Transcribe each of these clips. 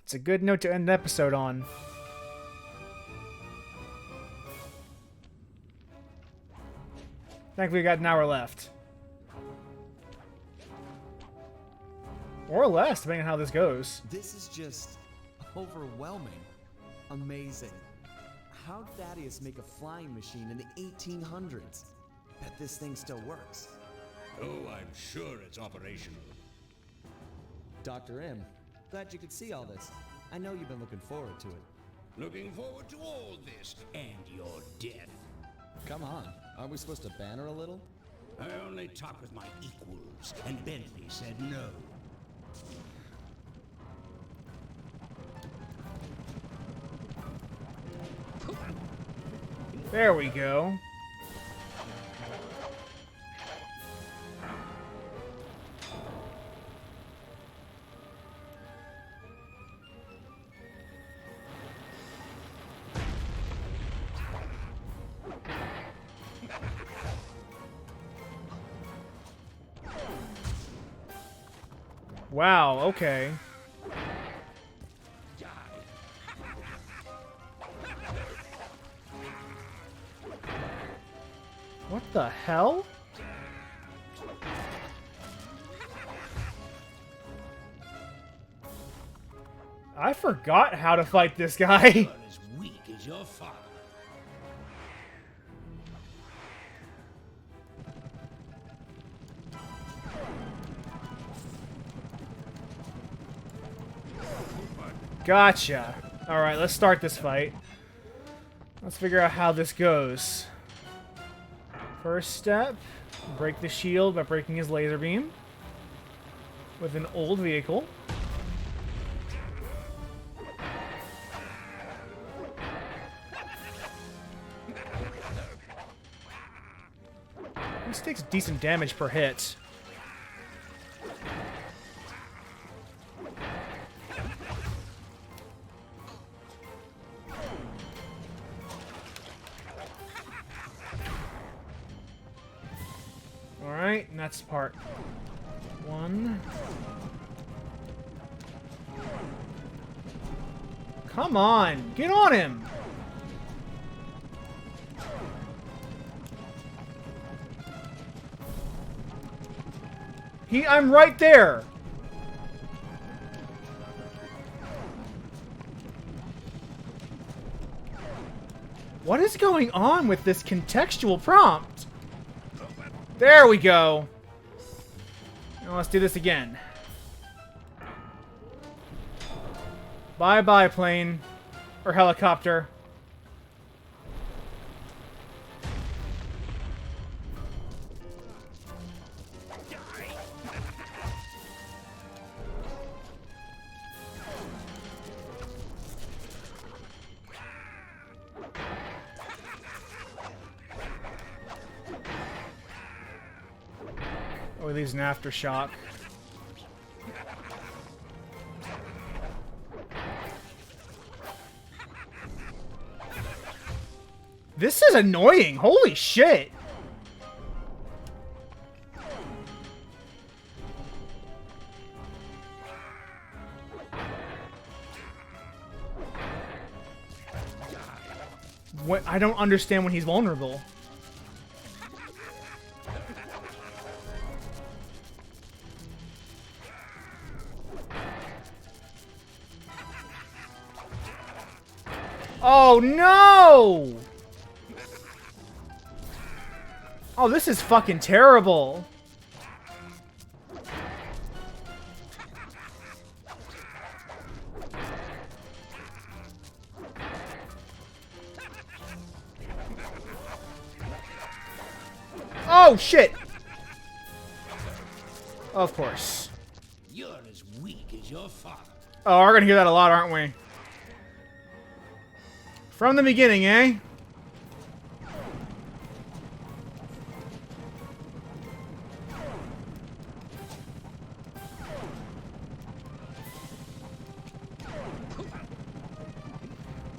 It's a good note to end the episode on. Thankfully, we got an hour left. Or less, depending on how this goes. This is just overwhelming. Amazing. How'd Thaddeus make a flying machine in the 1800s? Bet this thing still works. Oh, I'm sure it's operational. Dr. M, glad you could see all this. I know you've been looking forward to it. Looking forward to all this and your death. Come on, aren't we supposed to banter a little? I only talk with my equals, and Bentley said no. There we go. Wow, okay. What the hell? I forgot how to fight this guy. You're as weak as your father. Gotcha. Alright, let's start this fight. Let's figure out how this goes. First step, break the shield by breaking his laser beam with an old vehicle. This takes decent damage per hit. Alright, and that's part one. Come on, get on him! I'm right there! What is going on with this contextual prompt? There we go. Now let's do this again. Bye-bye, plane. Or helicopter. Oh, he leaves an aftershock. This is annoying. Holy shit. What? I don't understand when he's vulnerable. Oh no! Oh, this is fucking terrible. Oh shit! Of course. You're as weak as your father. Oh, we're gonna hear that a lot, aren't we? From the beginning, eh?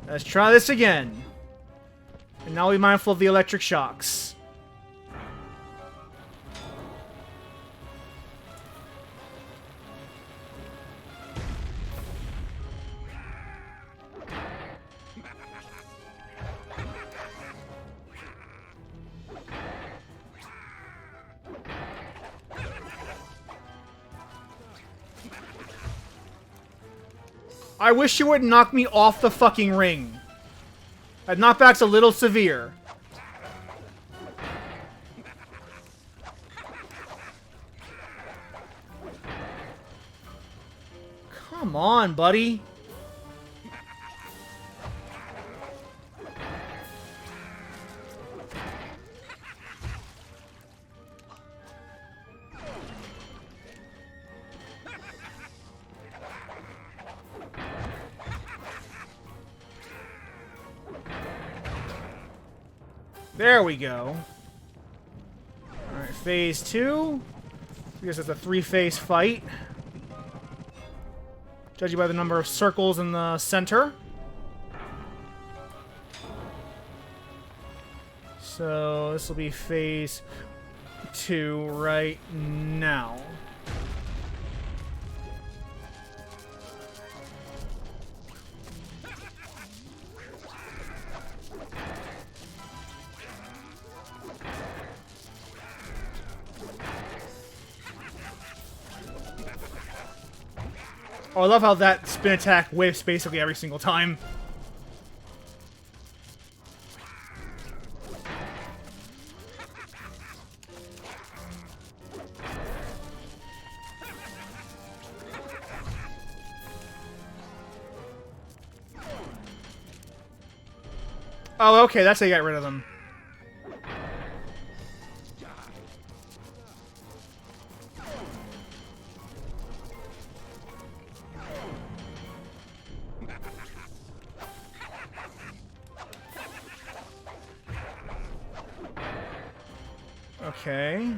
Let's try this again. And now be mindful of the electric shocks. I wish you wouldn't knock me off the fucking ring. That knockback's a little severe. Come on, buddy. There we go. Alright, phase 2. I guess it's a 3-phase fight. Judging by the number of circles in the center. So this will be phase 2 right now. Oh, I love how that spin attack whiffs basically every single time. Oh, okay, that's how you got rid of them. Okay.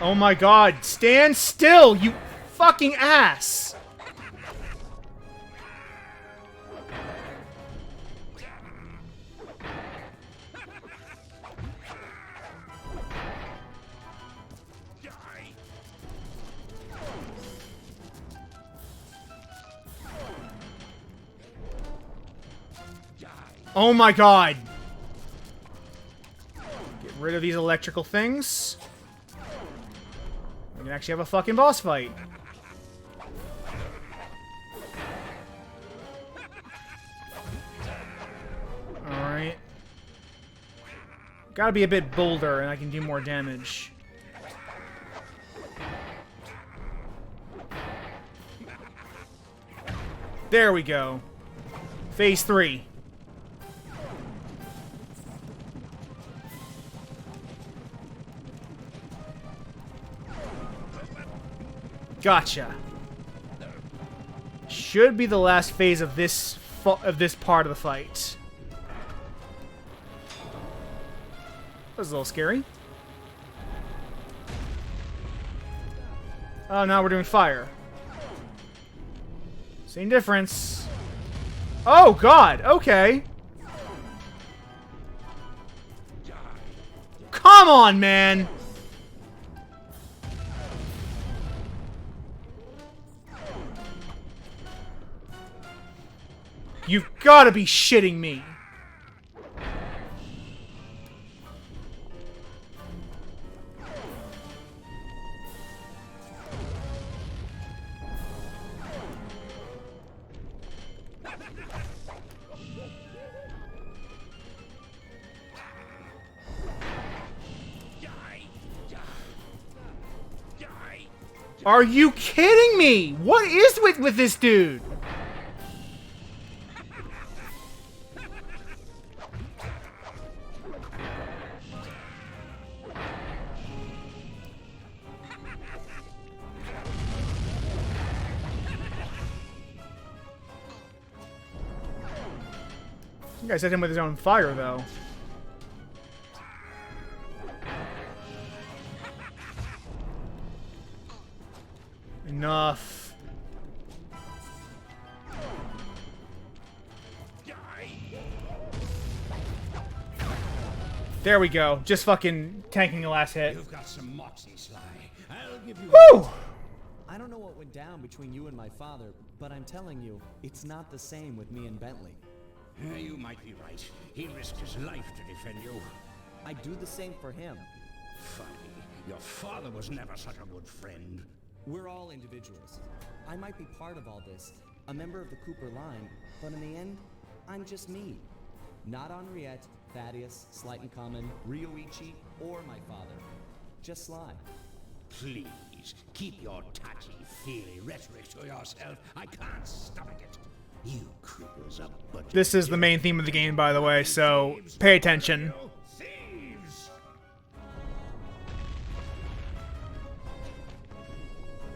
Oh my god, stand still, you fucking ass! Oh my god! Get rid of these electrical things. We can actually have a fucking boss fight. Alright. Gotta be a bit bolder and I can do more damage. There we go. Phase 3. Gotcha. Should be the last phase of this part of the fight. That was a little scary. Oh, now we're doing fire. Same difference. Oh, God! Okay. Come on, man! You've got to be shitting me. Are you kidding me? What is with this dude? You guys hit him with his own fire, though. Enough. There we go. Just fucking tanking the last hit. You've got some moxie, Sly. I'll give you. Woo! I don't know what went down between you and my father, but I'm telling you, it's not the same with me and Bentley. You might be right. He risked his life to defend you. I'd do the same for him. Funny. Your father was never such a good friend. We're all individuals. I might be part of all this, a member of the Cooper line, but in the end, I'm just me. Not Henriette, Thaddeus, Slight & Common, Ryoichi, or my father. Just Sly. Please, keep your touchy-feely rhetoric to yourself. I can't stomach it. You creepers are but This is the main theme of the game, by the way, so pay attention. thieves.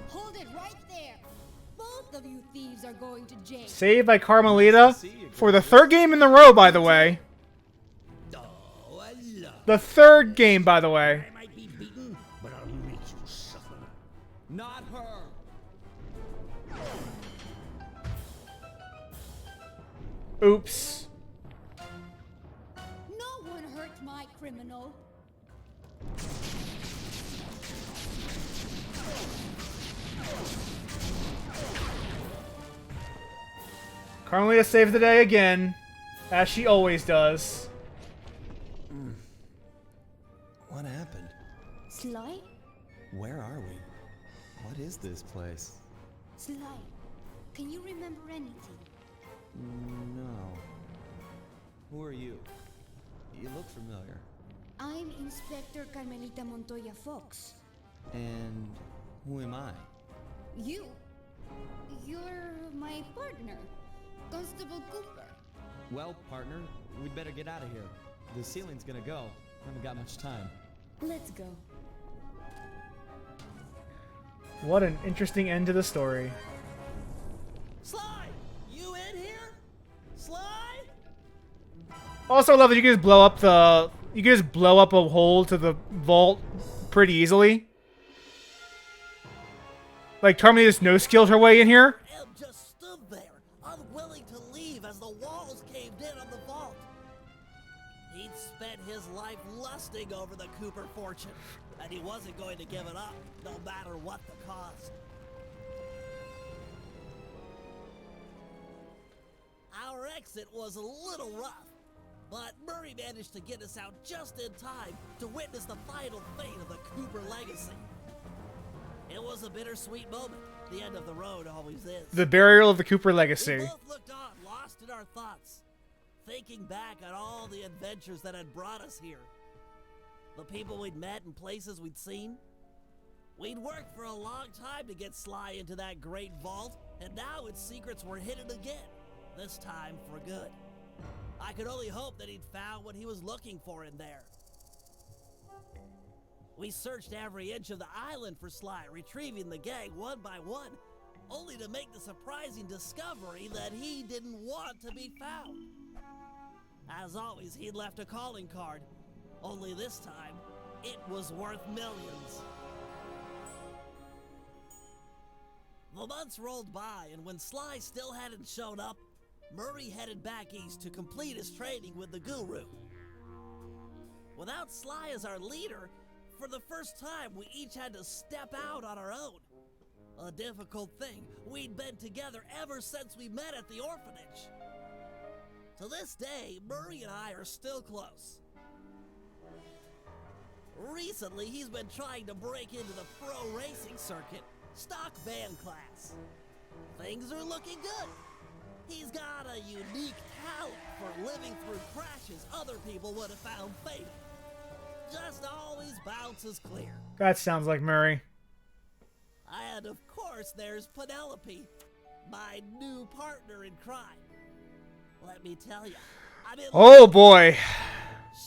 Hold it right there. Both of you thieves are going to jail. Saved by Carmelita for the third game in the row, by the way. Oh, I love The third game, by the way. I might be beaten, but I'll make you suffer. Not her! Oops. No one hurt my criminal. Carmelita saved the day again, as she always does. What happened? Sly? Where are we? What is this place? Sly, can you remember anything? No. Who are you? You look familiar. I'm Inspector Carmelita Montoya Fox. And who am I? You? You're my partner, Constable Cooper. Well, partner, we'd better get out of here. The ceiling's gonna go. Haven't got much time. Let's go. What an interesting end to the story. Sly! You in here? Sly? Also, I love that you can just blow up the... You can just blow up a hole to the vault pretty easily. Like, Carmelita just no-skilled her way in here. M just stood there, unwilling to leave as the walls caved in on the vault. He'd spent his life lusting over the Cooper fortune, and he wasn't going to give it up, no matter what the cost. Our exit was a little rough, but Murray managed to get us out just in time to witness the final fate of the Cooper legacy. It was a bittersweet moment. The end of the road always is. The burial of the Cooper We legacy. both looked on, lost in our thoughts, thinking back on all the adventures that had brought us here. The people we'd met and places we'd seen. We'd worked for a long time to get Sly into that great vault, and now its secrets were hidden again, this time for good. I could only hope that he'd found what he was looking for in there. We searched every inch of the island for Sly, retrieving the gang one by one, only to make the surprising discovery that he didn't want to be found. As always, he'd left a calling card, only this time, it was worth millions. The months rolled by, and when Sly still hadn't shown up, Murray headed back east to complete his training with the Guru. Without Sly as our leader, for the first time, we each had to step out on our own. A difficult thing. We'd been together ever since we met at the orphanage. To this day, Murray and I are still close. Recently, he's been trying to break into the pro racing circuit, stock van class. Things are looking good. He's got a unique talent for living through crashes other people would have found fatal. Just always bounces clear. That sounds like Murray. And of course, there's Penelope, my new partner in crime. Let me tell you, I'm in Oh boy.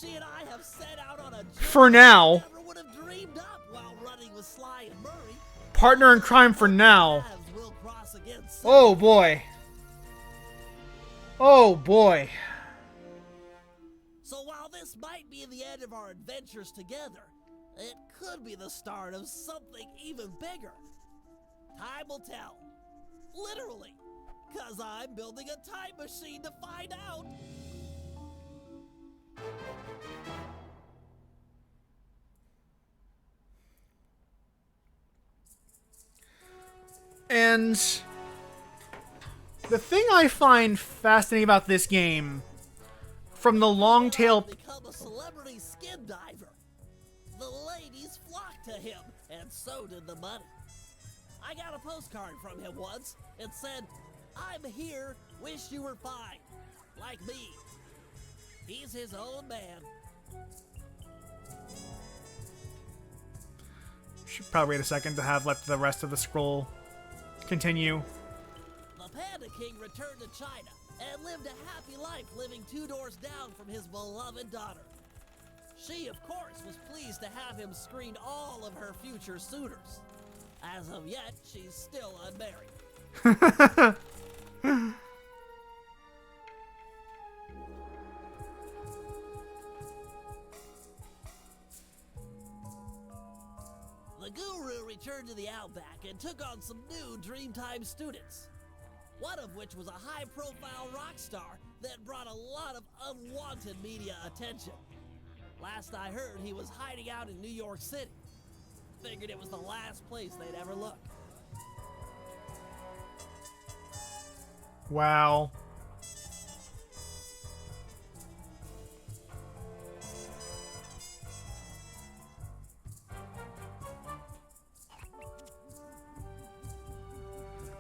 She and I have set out on a journey For now. I never would have dreamed up while running with Sly and Murray. Partner in crime for now. Paths will cross again soon. Oh boy. Oh boy. So while this might be the end of our adventures together, it could be the start of something even bigger. Time will tell. Literally. Because I'm building a time machine to find out. And the thing I find fascinating about this game, from the long tail, Become a celebrity skin diver. The ladies flocked to him, and so did the money. I got a postcard from him once. It said, "I'm here, wish you were fine." Like me. He's his own man. Should probably wait a second to have let the rest of the scroll continue. The Panda King returned to China and lived a happy life living 2 doors down from his beloved daughter. She, of course, was pleased to have him screen all of her future suitors. As of yet, she's still unmarried. The Guru returned to the Outback and took on some new Dreamtime students. One of which was a high-profile rock star that brought a lot of unwanted media attention. Last I heard, he was hiding out in New York City. Figured it was the last place they'd ever look. Wow.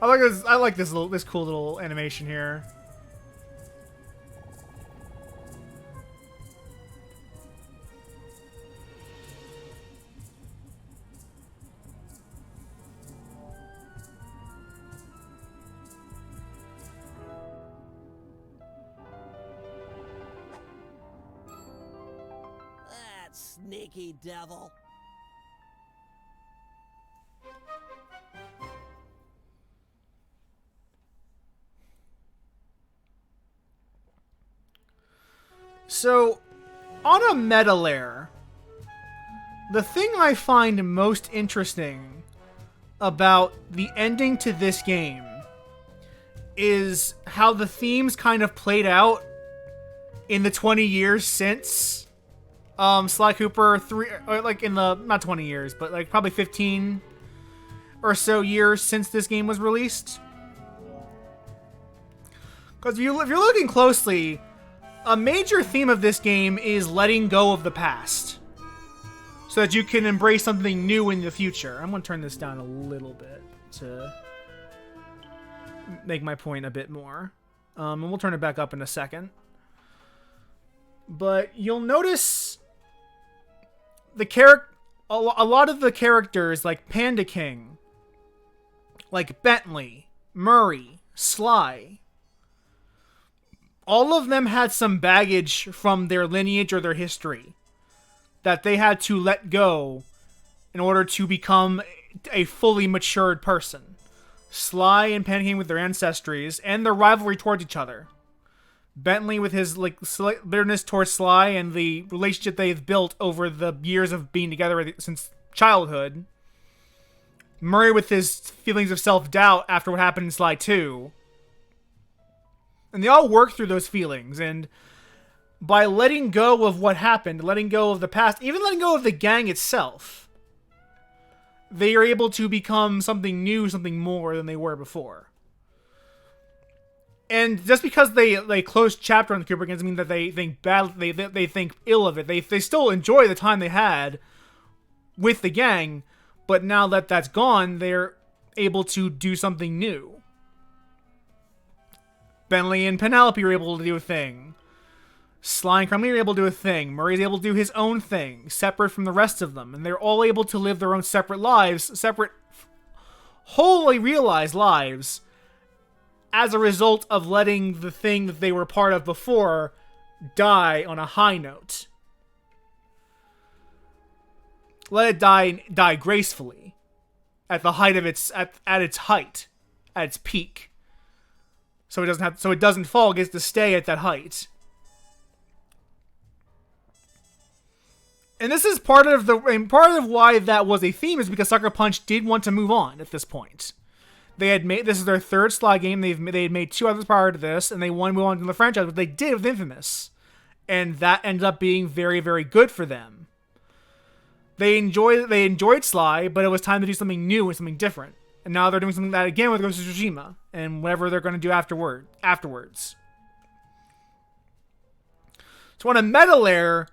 I like this cool little animation here. That sneaky devil. So, on a meta layer, the thing I find most interesting about the ending to this game is how the themes kind of played out in the 20 years since Sly Cooper 3, or like in the, not 20 years, but like probably 15 or so years since this game was released. Because if you're looking closely, a major theme of this game is letting go of the past so that you can embrace something new in the future. I'm going to turn this down a little bit to make my point a bit more. And we'll turn it back up in a second. But you'll notice a lot of the characters, like Panda King, like Bentley, Murray, Sly, all of them had some baggage from their lineage or their history that they had to let go in order to become a fully matured person. Sly and Panda King with their ancestries and their rivalry towards each other. Bentley with his bitterness towards Sly and the relationship they've built over the years of being together since childhood. Murray with his feelings of self-doubt after what happened in Sly 2. And they all work through those feelings, and by letting go of what happened, letting go of the past, even letting go of the gang itself, they are able to become something new, something more than they were before. And just because they close chapter on the Cooper doesn't mean that they think bad, they think ill of it. They still enjoy the time they had with the gang, but now that that's gone, they're able to do something new. Bentley and Penelope are able to do a thing. Sly and Crumley are able to do a thing. Murray's able to do his own thing, separate from the rest of them. And they're all able to live their own separate lives, separate, wholly realized lives, as a result of letting the thing that they were part of before die on a high note. Let it die gracefully, at the height of its height, at its peak. So it doesn't fall, it gets to stay at that height. And this is part of why that was a theme, is because Sucker Punch did want to move on at this point. This is their third Sly game. They had made 2 others prior to this, and they wanted to move on to the franchise, but they did with Infamous. And that ended up being very, very good for them. They enjoyed Sly, but it was time to do something new and something different. And now they're doing something that again with Ghost of Tsushima and whatever they're going to do afterwards. So on a meta layer,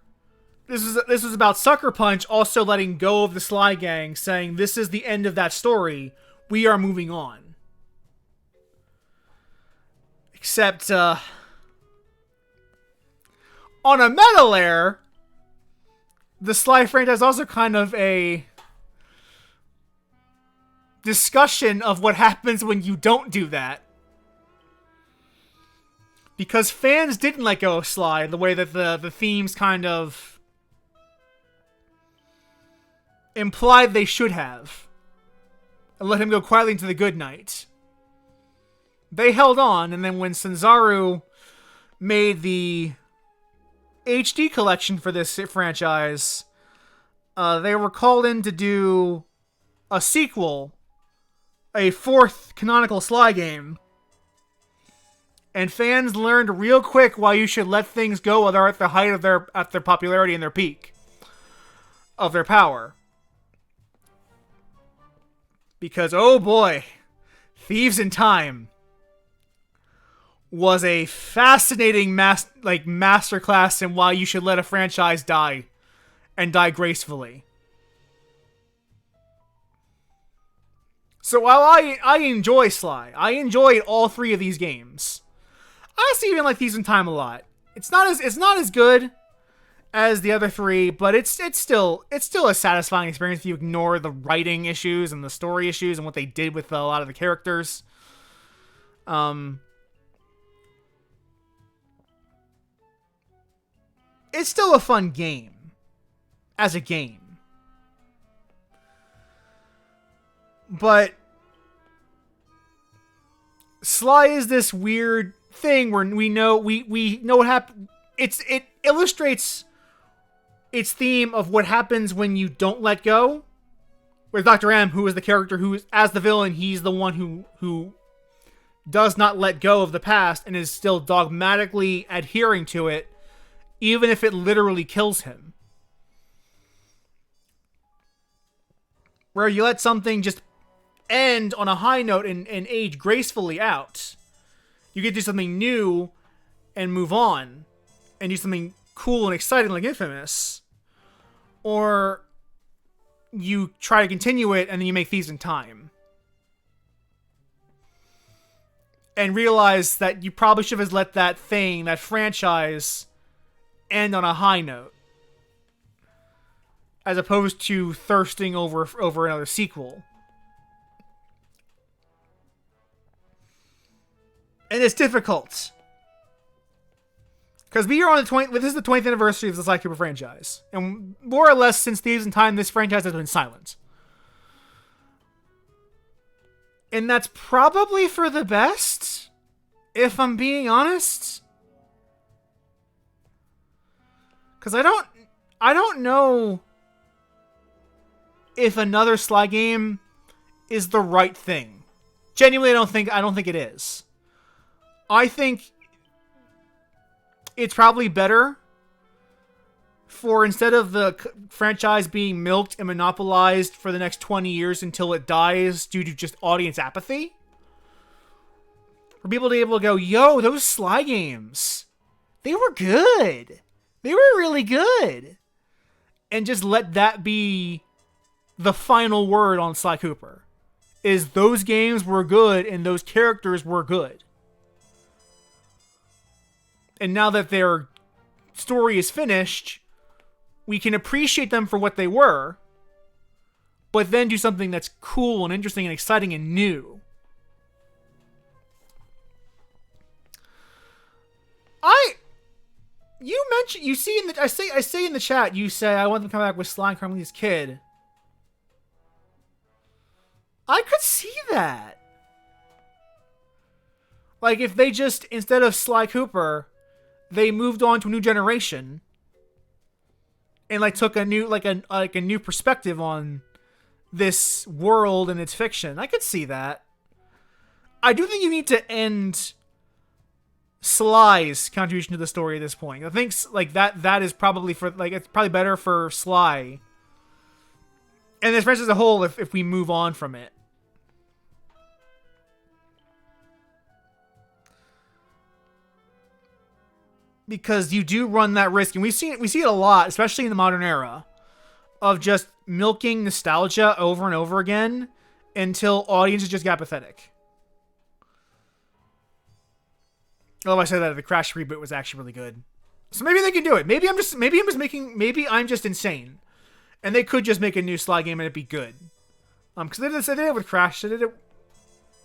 this was about Sucker Punch also letting go of the Sly Gang, saying this is the end of that story. We are moving on. Except on a meta layer, the Sly franchise is also kind of a discussion of what happens when you don't do that. Because fans didn't let go of Sly the way that the themes kind of implied they should have. And let him go quietly into the good night. They held on, and then when Sanzaru made the HD collection for this franchise, they were called in to do a sequel, a fourth canonical Sly game. And fans learned real quick why you should let things go while they're at the height of their popularity and their peak of their power. Because, oh boy, Thieves in Time was a fascinating masterclass in why you should let a franchise die, and die gracefully. So while I enjoy Sly, I enjoyed all three of these games. I honestly even like Thieves in Time a lot. It's not as good as the other three, but it's still a satisfying experience if you ignore the writing issues and the story issues and what they did with a lot of the characters. It's still a fun game as a game. But Sly is this weird thing where we know what happened. It illustrates its theme of what happens when you don't let go. With Dr. M, who is the character who is, as the villain, he's the one who does not let go of the past and is still dogmatically adhering to it, even if it literally kills him. Where you let something just end on a high note and age gracefully out. You get to do something new and move on and do something cool and exciting like Infamous. Or you try to continue it and then you make Thieves in Time. And realize that you probably should have let that thing, that franchise, end on a high note. As opposed to thirsting over another sequel. And it's difficult. Because we are on this is the 20th anniversary of the Sly Cooper franchise. And more or less since Thieves in Time, this franchise has been silent. And that's probably for the best, if I'm being honest. Because I don't know if another Sly game is the right thing. Genuinely, I don't think it is. I think it's probably better for, instead of the franchise being milked and monopolized for the next 20 years until it dies due to just audience apathy, for people to be able to go, yo, those Sly games, they were good. They were really good. And just let that be the final word on Sly Cooper. Is those games were good and those characters were good. And now that their story is finished, we can appreciate them for what they were, but then do something that's cool and interesting and exciting and new. I say in the chat, you say, I want them to come back with Sly and Carmelita's Kid. I could see that. Like, if they just, instead of Sly Cooper, they moved on to a new generation and like took a new a new perspective on this world and its fiction. I could see that. I do think you need to end Sly's contribution to the story at this point. I think like that is probably it's probably better for Sly and this franchise as a whole if we move on from it. because you do run that risk, and we see it a lot, especially in the modern era, of just milking nostalgia over and over again until audiences just got pathetic. Oh, I said that the Crash reboot was actually really good. So maybe they can do it. Maybe I'm just insane. And they could just make a new Sly game and it'd be good. Because they did it with Crash. They did it.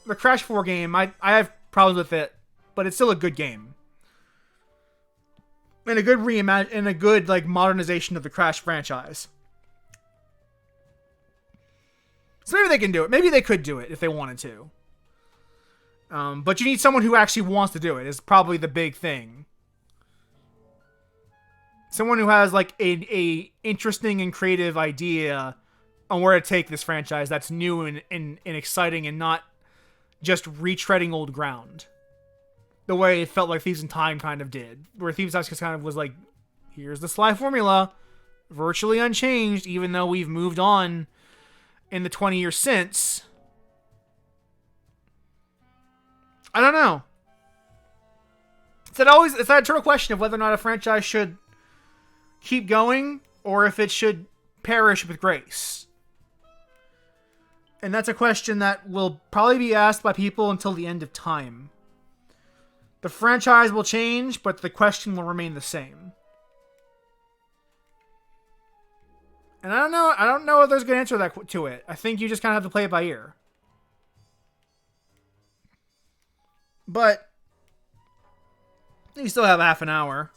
The Crash 4 game, I have problems with it, but it's still a good game. And a good like modernization of the Crash franchise. So maybe they can do it. Maybe they could do it if they wanted to. But you need someone who actually wants to do it, is probably the big thing. Someone who has like a interesting and creative idea on where to take this franchise that's new and exciting and not just retreading old ground. The way it felt like Thieves in Time kind of did. Where Thieves just kind of was like, here's the Sly formula, virtually unchanged, even though we've moved on in the 20 years since. I don't know. It's that eternal question of whether or not a franchise should keep going or if it should perish with grace. And that's a question that will probably be asked by people until the end of time. The franchise will change, but the question will remain the same. And I don't know if there's a good answer to it. I think you just kind of have to play it by ear. But you still have half an hour.